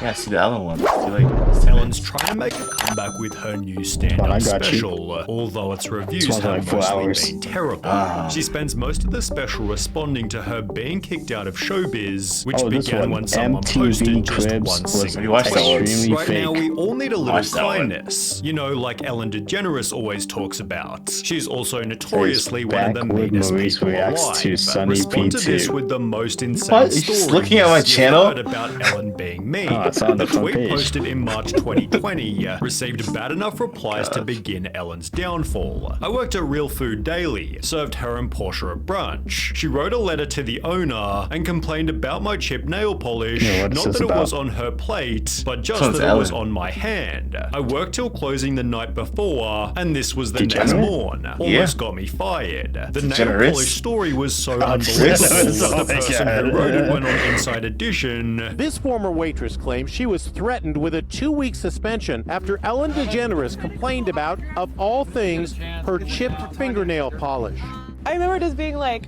Yeah, see the other one. Like, Ellen's trying to make a comeback with her new stand-up special, although its reviews have mostly been terrible. She spends most of the special responding to her being kicked out of showbiz, which began when someone posted just one single tweet. Right now, we all need a little kindness, you know, like Ellen DeGeneres always talks about. She's also notoriously one of the meanest people alive. Respond to this with the most insane stories looking at my channel heard about Ellen being mean. The tweet posted in March 2020 received bad enough replies to begin Ellen's downfall. I worked at Real Food Daily, served her and Portia a brunch. She wrote a letter to the owner and complained about my chipped nail polish, not that it was on her plate, but just that it was on my hand. I worked till closing the night before, and this was the next morn. Almost got me fired. The nail polish story was so unbelievable that the person who wrote it went on Inside Edition. This former waitress claims she was threatened with a 2-week suspension after Ellen DeGeneres complained about, of all things, her chipped fingernail polish. I remember just being like,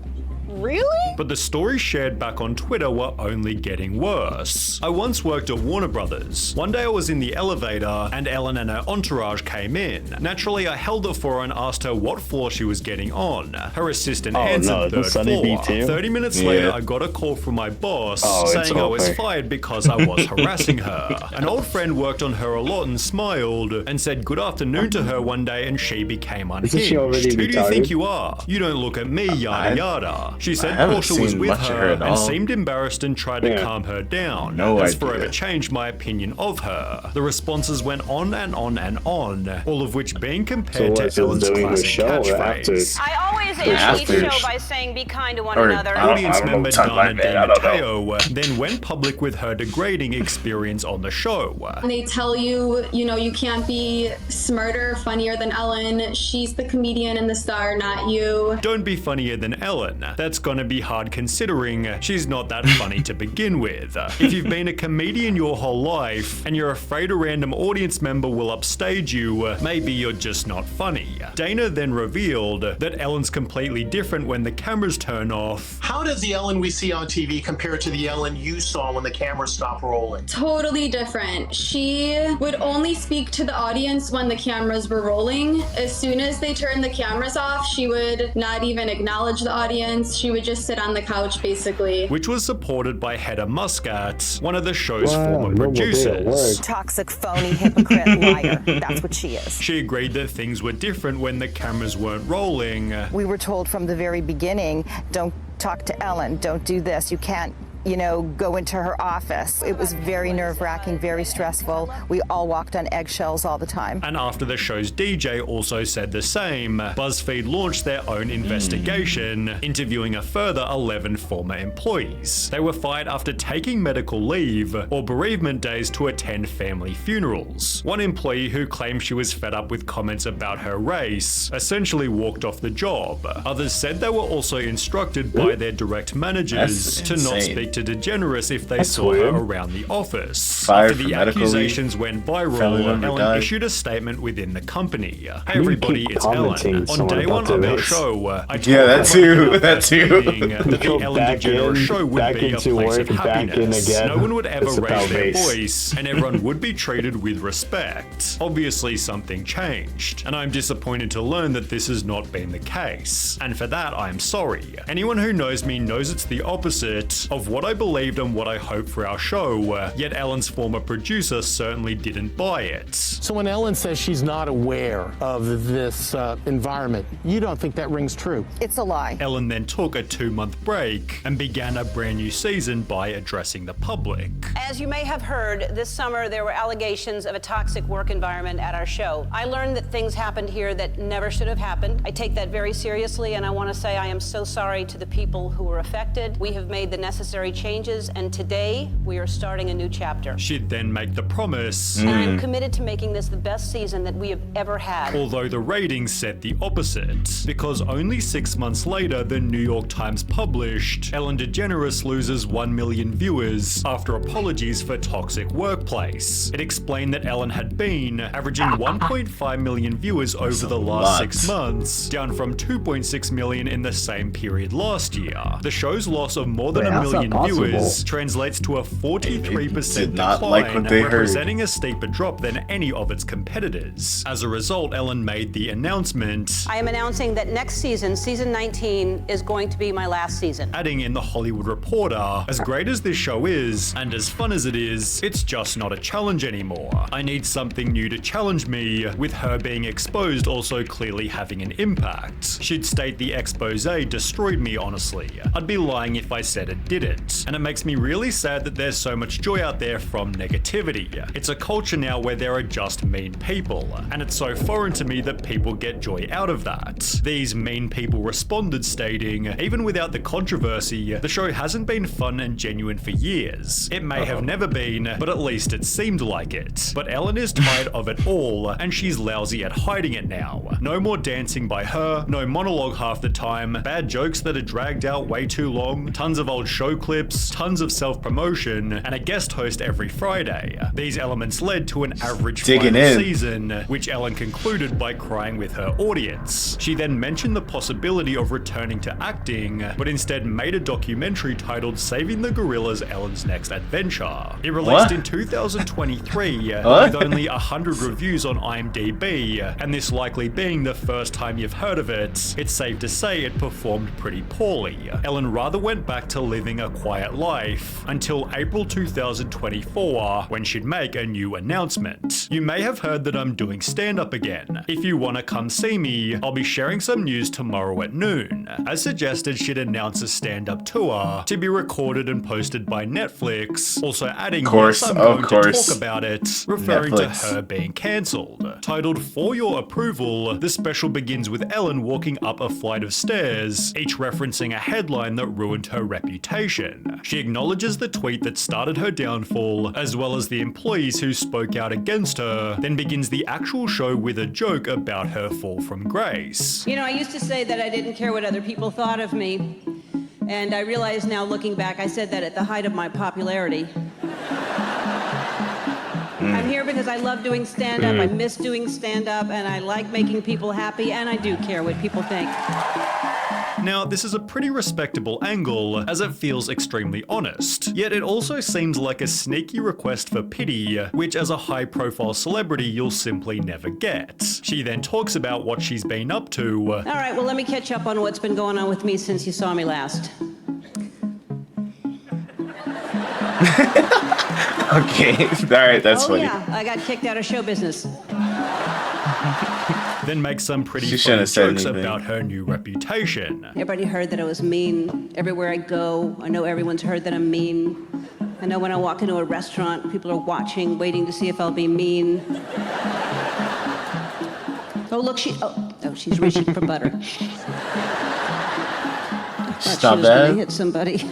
really? But the stories shared back on Twitter were only getting worse. I once worked at Warner Brothers. One day I was in the elevator and Ellen and her entourage came in. Naturally, I held her for her and asked her what floor she was getting on. Her assistant answered third floor. 30 minutes later, I got a call from my boss saying I was fired because I was harassing her. An old friend worked on her a lot and smiled and said good afternoon to her one day and she became unhinged. Who do you think you are? You don't look at me, yada yada. She said Portia was with her and seemed embarrassed and tried to calm her down. That's forever changed my opinion of her. The responses went on and on and on, all of which being compared to Ellen's classic catchphrase. I always end each show by saying be kind to one another. Audience member Donna De Matteo then went public with her degrading experience on the show. They tell you, you know, you can't be smarter, funnier than Ellen. She's the comedian and the star, not you. Don't be funnier than Ellen. That's gonna be hard considering she's not that funny to begin with. If you've been a comedian your whole life and you're afraid a random audience member will upstage you, maybe you're just not funny. Dana then revealed that Ellen's completely different when the cameras turn off. How does the Ellen we see on TV compare to the Ellen you saw when the cameras stopped rolling? Totally different. She would only speak to the audience when the cameras were rolling. As soon as they turned the cameras off, she would not even acknowledge the audience. She would just sit on the couch, basically. Which was supported by Hedda Muscat, one of the show's former producers. Toxic, phony, hypocrite, liar. That's what she is. She agreed that things were different when the cameras weren't rolling. We were told from the very beginning, don't talk to Ellen, don't do this, you can't, you know, go into her office. It was very nerve-wracking, very stressful. We all walked on eggshells all the time. And after the show's DJ also said the same, BuzzFeed launched their own investigation, interviewing a further 11 former employees. They were fired after taking medical leave or bereavement days to attend family funerals. One employee who claimed she was fed up with comments about her race essentially walked off the job. Others said they were also instructed by their direct managers to not speak to DeGeneres if they saw her around the office. After the accusations went viral, Ellen issued a statement within the company. Hey everybody, it's Ellen. On day one of our show, I told that too. that the Ellen DeGeneres show would be a place of happiness. No one would ever raise their voice, and everyone would be treated with respect. Obviously something changed, and I'm disappointed to learn that this has not been the case. And for that, I'm sorry. Anyone who knows me knows it's the opposite of what I believed and what I hoped for our show, yet Ellen's former producer certainly didn't buy it. So when Ellen says she's not aware of this environment, you don't think that rings true? It's a lie. Ellen then took a 2-month break and began a brand new season by addressing the public. As you may have heard, this summer there were allegations of a toxic work environment at our show. I learned that things happened here that never should have happened. I take that very seriously, and I want to say I am so sorry to the people who were affected. We have made the necessary changes, and today we are starting a new chapter. She'd then make the promise. And I'm committed to making this the best season that we have ever had. Although the ratings said the opposite, because only 6 months later, the New York Times published Ellen DeGeneres loses 1 million viewers after apologies for toxic workplace. It explained that Ellen had been averaging 1.5 million viewers over the last 6 months, down from 2.6 million in the same period last year. The show's loss of more than 1 million responsible. viewers translates to a 43% Did not decline, like what they heard. representing a steeper drop than any of its competitors. As a result, Ellen made the announcement, I am announcing that next season, season 19, is going to be my last season. adding in The Hollywood Reporter, as great as this show is, and as fun as it is, it's just not a challenge anymore. I need something new to challenge me, with her being exposed also clearly having an impact. She'd state the expose destroyed me, honestly. I'd be lying if I said it didn't. And it makes me really sad that there's so much joy out there from negativity. It's a culture now where there are just mean people, and it's so foreign to me that people get joy out of that. These mean people responded stating, even without the controversy, the show hasn't been fun and genuine for years. It may have never been, but at least it seemed like it. But Ellen is tired of it all, and she's lousy at hiding it now. No more dancing by her, no monologue half the time, bad jokes that are dragged out way too long, tons of old show clips, tons of self-promotion, and a guest host every Friday. These elements led to an average final season, which Ellen concluded by crying with her audience. She then mentioned the possibility of returning to acting, but instead made a documentary titled Saving the Gorillas: Ellen's Next Adventure. It released in 2023, with only 100 reviews on IMDb, and this likely being the first time you've heard of it, it's safe to say it performed pretty poorly. Ellen rather went back to living a quiet life until April 2024, when she'd make a new announcement. You may have heard that I'm doing stand-up again. If you wanna come see me, I'll be sharing some news tomorrow at noon. As suggested, she'd announce a stand-up tour to be recorded and posted by Netflix, also adding yes, I'm going to talk about it, referring to her being cancelled. Titled For Your Approval, the special begins with Ellen walking up a flight of stairs, each referencing a headline that ruined her reputation. She acknowledges the tweet that started her downfall, as well as the employees who spoke out against her, then begins the actual show with a joke about her fall from grace. You know, I used to say that I didn't care what other people thought of me, and I realize now, looking back, I said that at the height of my popularity. I'm here because I love doing stand-up, I miss doing stand-up, and I like making people happy, and I do care what people think. Now, this is a pretty respectable angle, as it feels extremely honest. Yet it also seems like a sneaky request for pity, which as a high-profile celebrity you'll simply never get. She then talks about what she's been up to. All right, well, let me catch up on what's been going on with me since you saw me last. Okay, alright, that's funny. Yeah, I got kicked out of show business. Then make some pretty funny jokes about her new reputation. Everybody heard that I was mean. Everywhere I go, I know everyone's heard that I'm mean. I know when I walk into a restaurant, people are watching, waiting to see if I'll be mean. Oh, look, she's reaching for butter. Stop she was that. gonna hit somebody.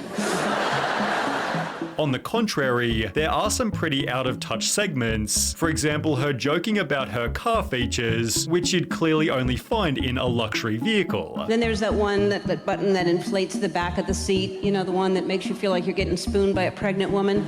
On the contrary, there are some pretty out-of-touch segments. For example, her joking about her car features, which you'd clearly only find in a luxury vehicle. Then there's that one, that button that inflates the back of the seat. You know, the one that makes you feel like you're getting spooned by a pregnant woman.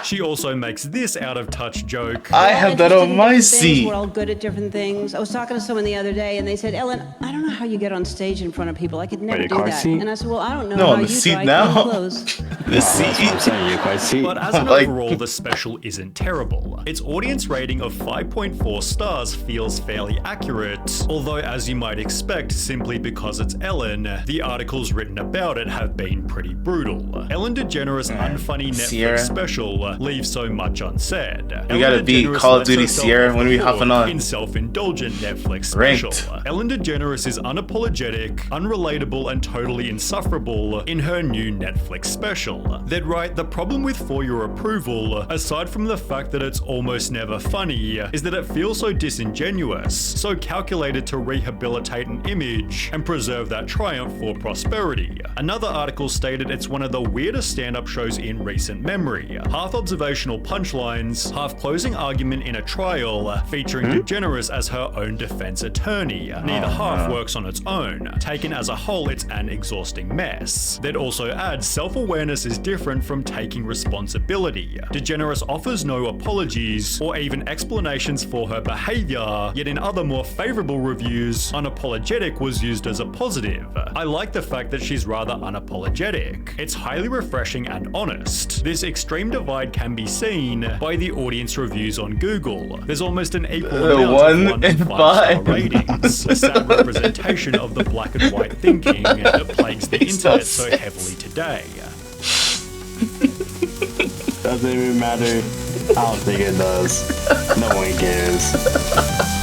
She also makes this out-of-touch joke. I have that on my seat. We're all good at different things. I was talking to someone the other day, and they said, Ellen, I don't know how you get on stage in front of people. I could never do that. And I said, well, I don't know how you dry clean clothes. The seat. But as an overall, the special isn't terrible. Its audience rating of 5.4 stars feels fairly accurate, although as you might expect, simply because it's Ellen, the articles written about it have been pretty brutal. Ellen DeGeneres' unfunny Netflix special leaves so much unsaid. We gotta beat Call of Duty Sierra when we hopping on. In self-indulgent Netflix special. Ellen DeGeneres is unapologetic, unrelatable, and totally insufferable in her new Netflix special. They'd write, the problem with For Your Approval, aside from the fact that it's almost never funny, is that it feels so disingenuous, so calculated to rehabilitate an image and preserve that triumph for prosperity. Another article stated it's one of the weirdest stand-up shows in recent memory. Half of observational punchlines, half-closing argument in a trial, featuring DeGeneres as her own defense attorney. Neither half works on its own. Taken as a whole, it's an exhausting mess. That also adds self-awareness is different from taking responsibility. DeGeneres offers no apologies or even explanations for her behavior, yet in other more favorable reviews, unapologetic was used as a positive. I like the fact that she's rather unapologetic. It's highly refreshing and honest. This extreme divide can be seen by the audience reviews on Google. There's almost an equal amount 1 of and 5-star 5 ratings, a sad representation of the black and white thinking that plagues the internet so heavily today. Doesn't even matter. I don't think it does. No one cares.